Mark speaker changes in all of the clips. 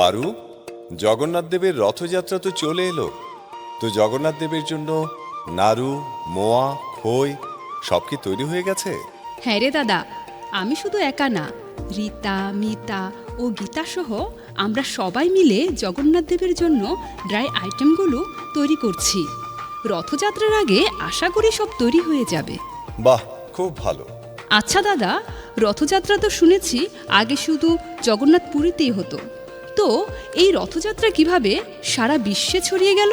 Speaker 1: পারু, জগন্নাথ দেবের রথযাত্রা তো চলে এলো। তো জগন্নাথ দেবের জন্য নাড়ু, মোয়া, খই সব কি তৈরি হয়ে গেছে?
Speaker 2: হ্যাঁ রে দাদা, আমি শুধু একা না, রীতা, মিতা ও গীতা সহ আমরা সবাই মিলে জগন্নাথ দেবের জন্য ড্রাই আইটেমগুলো তৈরি করছি। রথযাত্রার আগে আশা করি সব তৈরি হয়ে যাবে।
Speaker 1: বাহ, খুব ভালো।
Speaker 2: আচ্ছা দাদা, রথযাত্রা তো শুনেছি আগে শুধু জগন্নাথ পুরীতেই হতো। তো এই রথযাত্রা কিভাবে সারা বিশ্বে ছড়িয়ে গেল?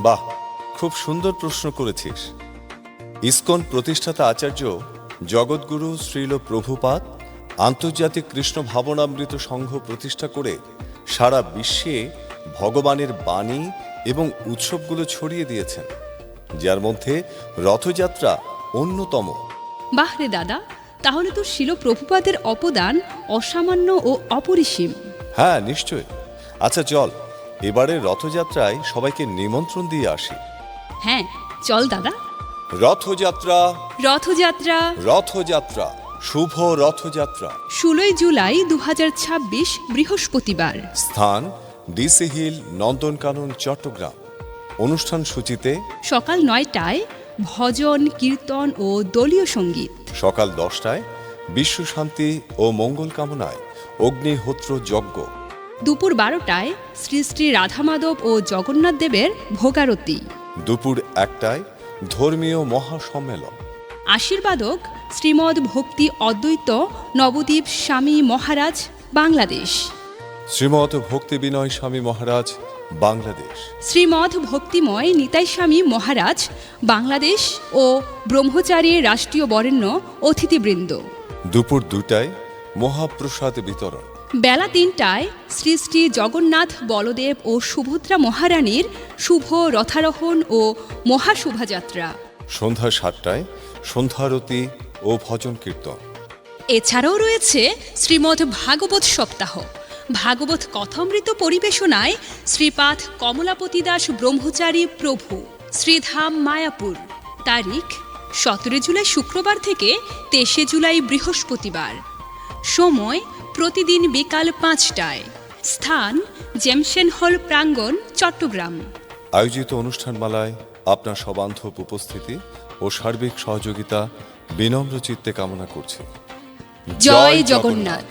Speaker 1: বাহ, খুব সুন্দর প্রশ্ন করেছিস। ইসকন প্রতিষ্ঠাতা আচার্য জগৎগুরু শ্রীল প্রভুপাদ আন্তর্জাতিক কৃষ্ণ ভাবনামৃত সংঘ প্রতিষ্ঠা করে সারা বিশ্বে ভগবানের বাণী এবং উৎসবগুলো ছড়িয়ে দিয়েছেন, যার মধ্যে রথযাত্রা অন্যতম।
Speaker 2: বাহ রে দাদা, তাহলে তো শিল প্রভুপাদের অবদান অসামান্য ও অপরিসীম।
Speaker 1: হ্যাঁ, নিশ্চয়। আচ্ছা চল, এবারে রথযাত্রায় সবাইকে নিমন্ত্রণ দিয়ে আসি।
Speaker 2: হ্যাঁ, চল দাদা।
Speaker 1: রথযাত্রা,
Speaker 2: রথযাত্রা,
Speaker 1: রথযাত্রা, শুভ রথযাত্রা।
Speaker 2: 16 জুলাই 2026 বৃহস্পতিবার।
Speaker 1: স্থান ডিসি হিল, নন্দনকানন, চট্টগ্রাম। অনুষ্ঠান সূচিতে
Speaker 2: সকাল 9টায় ভজন, কীর্তন ও দলীয় সঙ্গীত।
Speaker 1: সকাল 10টায় বিশ্ব শান্তি ও মঙ্গল কামনায় অগ্নিহোত্র যজ্ঞ।
Speaker 2: দুপুর 12টায় শ্রী শ্রী রাধামাধব ও জগন্নাথ দেবের ভোগারতি।
Speaker 1: দুপুর 1টায় ধর্মীয় মহাসম্মেলন।
Speaker 2: আশীর্বাদক শ্রীমদ ভক্তি অদ্বৈত নবদ্বীপ স্বামী মহারাজ, বাংলাদেশ।
Speaker 1: শ্রীমৎ ভক্তি বিনয় স্বামী মহারাজ, বাংলাদেশ।
Speaker 2: শ্রীমদ ভক্তিময় নিতাই স্বামী মহারাজ, বাংলাদেশ ও ব্রহ্মচারী রাষ্ট্রীয় বরেণ্য অতিথিবৃন্দ।
Speaker 1: দুপুর 2টায় মহাপ্রসাদ বিতরণ।
Speaker 2: বেলা 3টায় শ্রী শ্রী জগন্নাথ, বলদেব ও সুভদ্রা মহারানীর শুভ রথারোহণ ও মহাশোভাযাত্রা।
Speaker 1: সন্ধ্যা 7টায় সন্ধ্যারতি ও ভজন কীর্তন।
Speaker 2: এছাড়াও রয়েছে শ্রীমদ্ ভাগবত সপ্তাহ। ভাগবত কথামৃত পরিবেশনায় শ্রীপাদ কমলাপতি দাস ব্রহ্মচারী প্রভু, শ্রীধাম, মায়াপুর। তারিখ 17 জুলাই শুক্রবার থেকে 23 জুলাই বৃহস্পতিবার। সময় প্রতিদিন বিকাল 5টায়। স্থান জেমসেন হল প্রাঙ্গণ, চট্টগ্রাম।
Speaker 1: আয়োজিত অনুষ্ঠানমালায় আপনার সবান্ধব উপস্থিতি ও সার্বিক সহযোগিতা বিনম্র চিত্তে কামনা করছি।
Speaker 2: জয় জগন্নাথ।